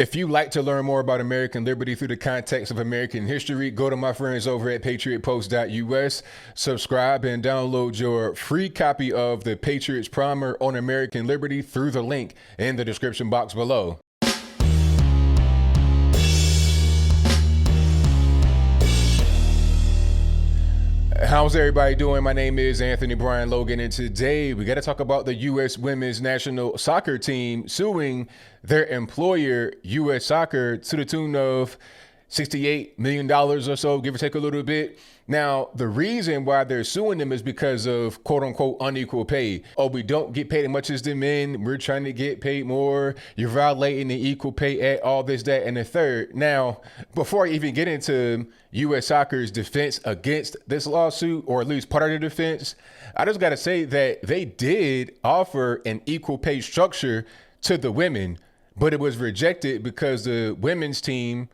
If you like to learn more about American liberty through the context of American history, go to my friends over at patriotpost.us, subscribe and download your free copy of the Patriots Primer on American Liberty through the link in the description box below. How's everybody doing? My name is Anthony Brian Logan, and today we got to talk about the U.S. women's national soccer team suing their employer, U.S. Soccer, to the tune of $68 million or so, give or take a little bit. Now, the reason why they're suing them is because of quote unquote unequal pay. Oh, we don't get paid as much as the men. We're trying to get paid more. You're violating the Equal Pay Act, all this, that, and the third. Now, before I even get into U.S. Soccer's defense against this lawsuit, or at least part of the defense, I just got to say that they did offer an equal pay structure to the women, but it was rejected because the women's team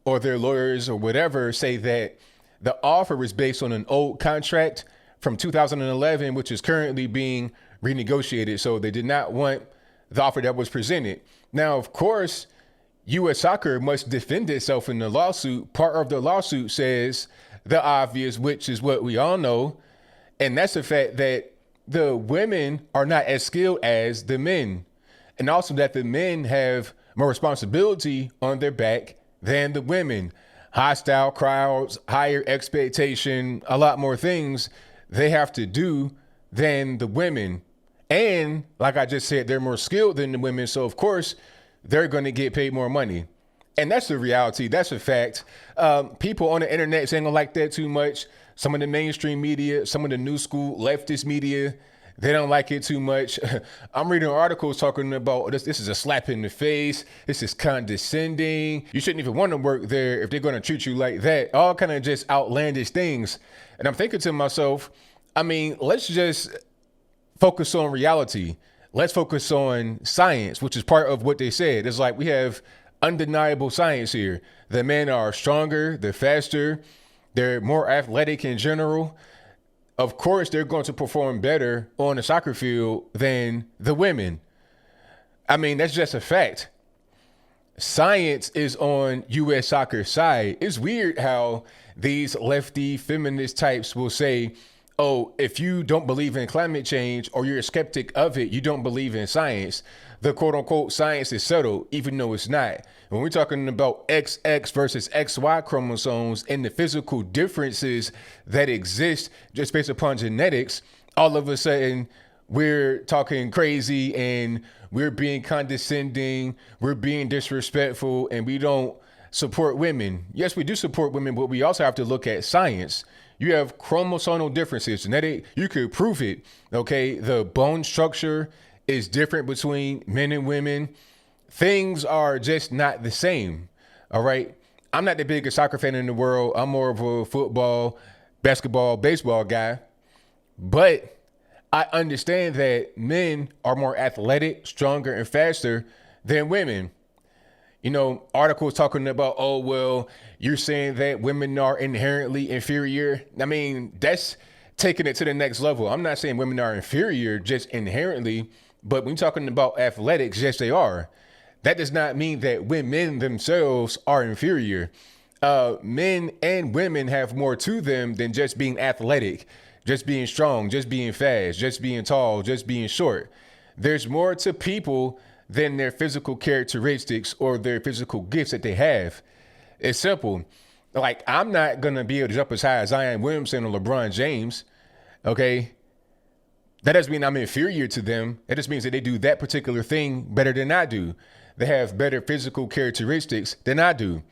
or their lawyers or whatever say that the offer is based on an old contract from 2011, which is currently being renegotiated. So they did not want the offer that was presented. Now, of course, U.S. Soccer must defend itself in the lawsuit. Part of the lawsuit says the obvious, which is what we all know, and that's the fact that the women are not as skilled as the men, and also that the men have more responsibility on their back than the women. Hostile crowds, higher expectation, a lot more things they have to do than the women. And like I just said, they're more skilled than the women. So, of course, they're going to get paid more money. And that's the reality. That's a fact. People on the internet ain't gonna like that too much. Some of the mainstream media, some of the new school leftist media, they don't like it too much. I'm reading articles talking about this is a slap in the face. This is condescending. You shouldn't even want to work there if they're going to treat you like that. All kind of just outlandish things. And I'm thinking to myself, I mean, let's just focus on reality. Let's focus on science, which is part of what they said. It's like we have undeniable science here. The men are stronger, they're faster, they're more athletic in general. Of course, they're going to perform better on the soccer field than the women. I mean, that's just a fact. Science is on U.S. Soccer's side. It's weird how these lefty feminist types will say, oh, if you don't believe in climate change or you're a skeptic of it, you don't believe in science. The quote unquote science is settled, even though it's not. When we're talking about XX versus XY chromosomes and the physical differences that exist just based upon genetics, all of a sudden we're talking crazy and we're being condescending, we're being disrespectful, and we don't support women. Yes, we do support women, but we also have to look at science. You have chromosomal differences, genetic, you could prove it, okay? The bone structure is different between men and women. Things are just not the same, all right? I'm not the biggest soccer fan in the world. I'm more of a football, basketball, baseball guy. But I understand that men are more athletic, stronger, and faster than women. You know, articles talking about, oh, well, you're saying that women are inherently inferior. I mean, that's taking it to the next level. I'm not saying women are inferior just inherently, but when you're talking about athletics, yes, they are. That does not mean that women themselves are inferior. Men and women have more to them than just being athletic, just being strong, just being fast, just being tall, just being short. There's more to people than their physical characteristics or their physical gifts that they have. It's simple. Like, I'm not going to be able to jump as high as Zion Williamson or LeBron James, okay? That doesn't mean I'm inferior to them. It just means that they do that particular thing better than I do. They have better physical characteristics than I do.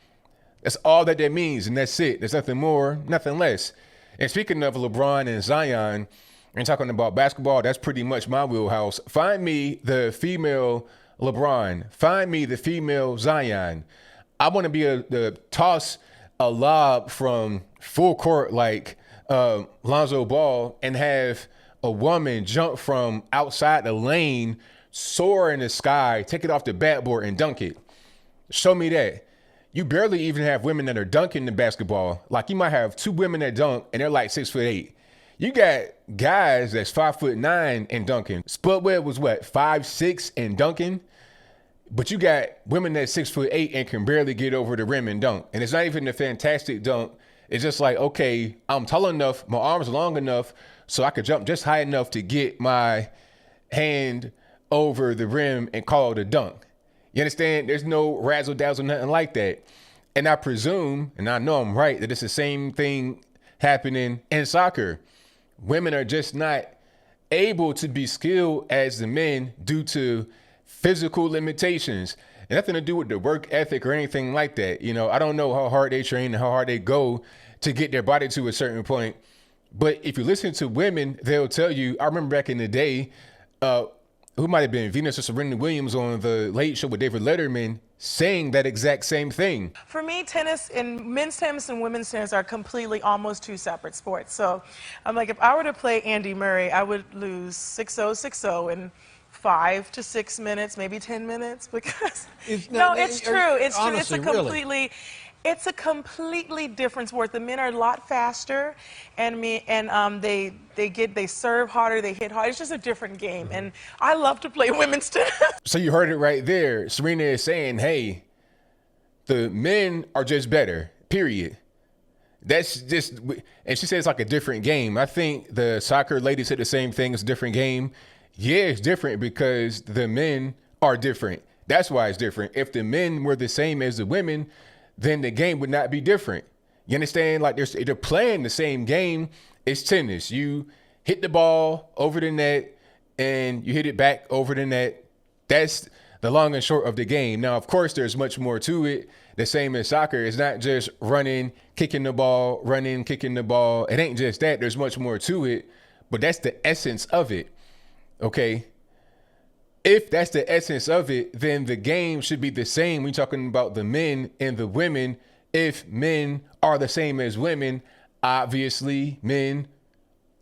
That's all that means, and that's it. There's nothing more, nothing less. And speaking of LeBron and Zion, and talking about basketball, that's pretty much my wheelhouse. Find me the female LeBron. Find me the female Zion. I want to be able to toss a lob from full court like Lonzo Ball and have a woman jump from outside the lane, soar in the sky, take it off the backboard and dunk it. Show me that. You barely even have women that are dunking the basketball. Like, you might have two women that dunk and they're like 6'8". You got guys that's 5'9" and dunking. Spudwebb was what, 5'6" and dunking? But you got women that's 6'8" and can barely get over the rim and dunk. And it's not even a fantastic dunk. It's just like, okay, I'm tall enough, my arms are long enough, so I could jump just high enough to get my hand over the rim and call it a dunk. You understand? There's no razzle dazzle, nothing like that. And I presume, and I know I'm right, that it's the same thing happening in soccer. Women are just not able to be skilled as the men due to physical limitations. And nothing to do with the work ethic or anything like that. You know, I don't know how hard they train and how hard they go to get their body to a certain point. But if you listen to women, they'll tell you, I remember back in the day, who might have been Venus or Serena Williams on the Late Show with David Letterman saying that exact same thing. For me, tennis and men's tennis and women's tennis are completely almost two separate sports. So I'm like, if I were to play Andy Murray, I would lose 6-0, 6-0 in 5 to 6 minutes, maybe 10 minutes, because it's true. It's true. Honestly, it's a completely different sport. The men are a lot faster, and they serve harder, they hit harder. It's just a different game, and I love to play women's tennis. So you heard it right there. Serena is saying, hey, the men are just better, period. That's just, and she says it's like a different game. I think the soccer lady said the same thing. It's a different game. Yeah, it's different because the men are different. That's why it's different. If the men were the same as the women, then the game would not be different. You understand? Like they're playing the same game. It's tennis. You hit the ball over the net and you hit it back over the net. That's the long and short of the game. Now, of course, there's much more to it. The same as soccer. It's not just running, kicking the ball, running, kicking the ball. It ain't just that. There's much more to it, but that's the essence of it. Okay. If that's the essence of it, then the game should be the same. We're talking about the men and the women. If men are the same as women, obviously men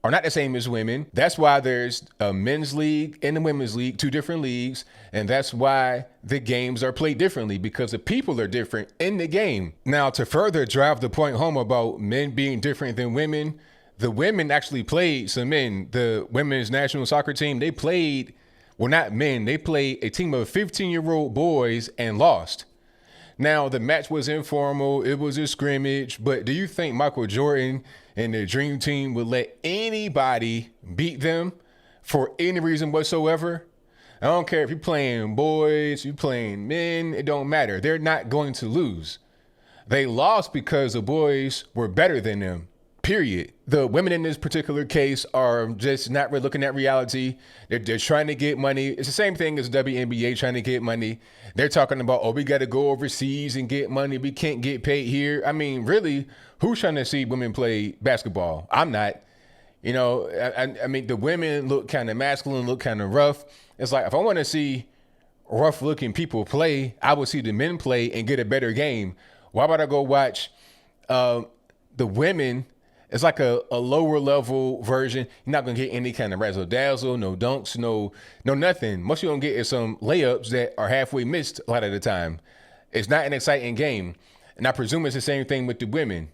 are not the same as women. That's why there's a men's league and a women's league, two different leagues. And that's why the games are played differently, because the people are different in the game. Now, to further drive the point home about men being different than women, the women actually played some men. The women's national soccer team, they played, well, not men, they played a team of 15-year-old boys and lost. Now, the match was informal. It was a scrimmage. But do you think Michael Jordan and the Dream Team would let anybody beat them for any reason whatsoever? I don't care if you're playing boys, you're playing men, it don't matter. They're not going to lose. They lost because the boys were better than them. Period. The women in this particular case are just not really looking at reality. They're trying to get money. It's the same thing as WNBA trying to get money. They're talking about, oh, we got to go overseas and get money. We can't get paid here. I mean, really, who's trying to see women play basketball? I'm not. You know, I mean, the women look kind of masculine, look kind of rough. It's like, if I want to see rough looking people play, I would see the men play and get a better game. Why would I go watch the women? It's like a lower level version. You're not going to get any kind of razzle dazzle, no dunks, no nothing. Most you're going to get is some layups that are halfway missed a lot of the time. It's not an exciting game. And I presume it's the same thing with the women.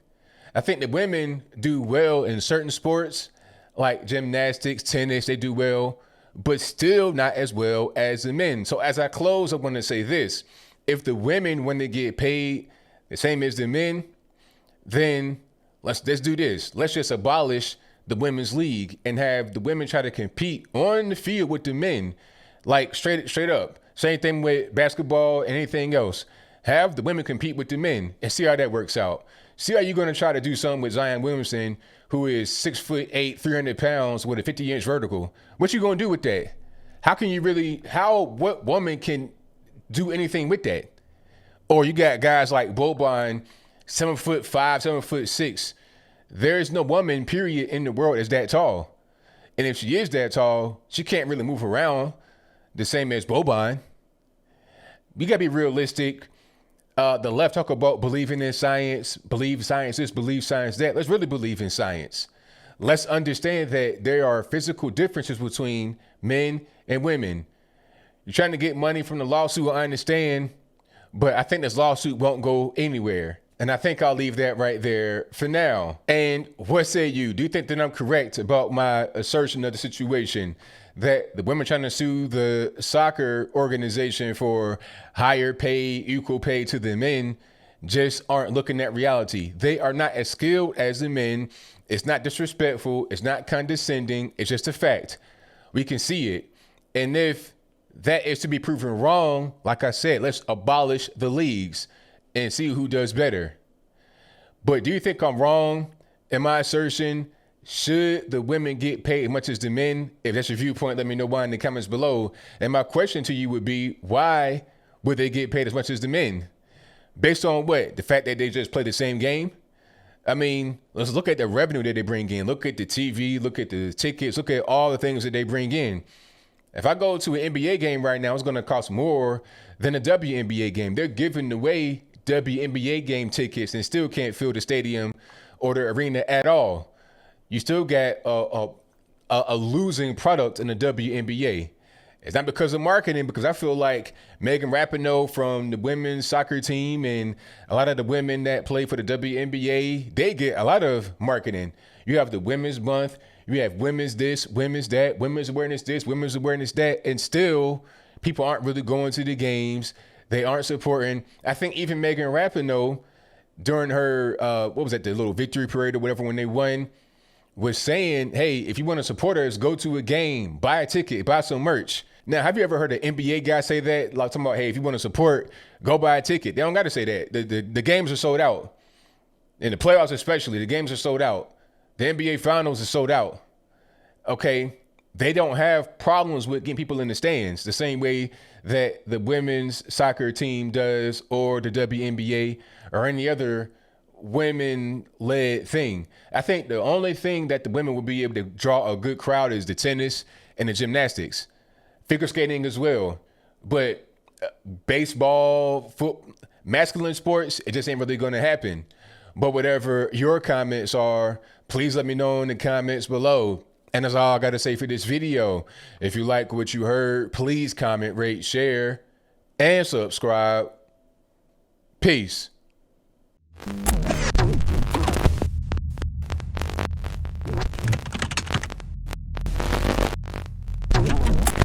I think the women do well in certain sports like gymnastics, tennis, they do well, but still not as well as the men. So as I close, I want to say this. If the women, when they get paid the same as the men, then let's do this. Let's just abolish the women's league and have the women try to compete on the field with the men, like straight up. Same thing with basketball and anything else. Have the women compete with the men and see how that works out. See how you're going to try to do something with Zion Williamson, who is 6'8", 300 pounds with a 50-inch vertical. What you going to do with that? How can you really? What woman can do anything with that? Or you got guys like Boban, 7'5", 7'6". There's no woman, period, in the world that's that tall. And if she is that tall, she can't really move around the same as Boban. We got to be realistic. The left talk about believing in science, believe science this, believe science that. Let's really believe in science. Let's understand that there are physical differences between men and women. You're trying to get money from the lawsuit, I understand, but I think this lawsuit won't go anywhere. And I think I'll leave that right there for now. And what say you? Do you think that I'm correct about my assertion of the situation that the women trying to sue the soccer organization for higher pay, equal pay to the men just aren't looking at reality? They are not as skilled as the men. It's not disrespectful. It's not condescending. It's just a fact. We can see it. And if that is to be proven wrong, like I said, let's abolish the leagues and see who does better. But do you think I'm wrong in my assertion? Should the women get paid as much as the men? If that's your viewpoint, let me know why in the comments below. And my question to you would be, why would they get paid as much as the men? Based on what? The fact that they just play the same game? I mean, let's look at the revenue that they bring in. Look at the TV, look at the tickets, look at all the things that they bring in. If I go to an NBA game right now, it's going to cost more than a WNBA game. They're giving away WNBA game tickets and still can't fill the stadium or the arena at all. You still got a losing product in the WNBA. It's not because of marketing, because I feel like Megan Rapinoe from the women's soccer team and a lot of the women that play for the WNBA, they get a lot of marketing. You have the Women's Month, you have women's this, women's that, women's awareness this, women's awareness that, and still people aren't really going to the games. They aren't supporting. I think even Megan Rapinoe, during her, what was that, the little victory parade or whatever when they won, was saying, hey, if you want to support us, go to a game, buy a ticket, buy some merch. Now, have you ever heard an NBA guy say that? Like talking about, hey, if you want to support, go buy a ticket. They don't got to say that. The games are sold out. In the playoffs especially, the games are sold out. The NBA finals is sold out. Okay, they don't have problems with getting people in the stands the same way that the women's soccer team does, or the WNBA or any other women-led thing. I think the only thing that the women will be able to draw a good crowd is the tennis and the gymnastics. Figure skating as well. But baseball, masculine sports, it just ain't really going to happen. But whatever your comments are, please let me know in the comments below. And that's all I got to say for this video. If you like what you heard, please comment, rate, share, and subscribe. Peace.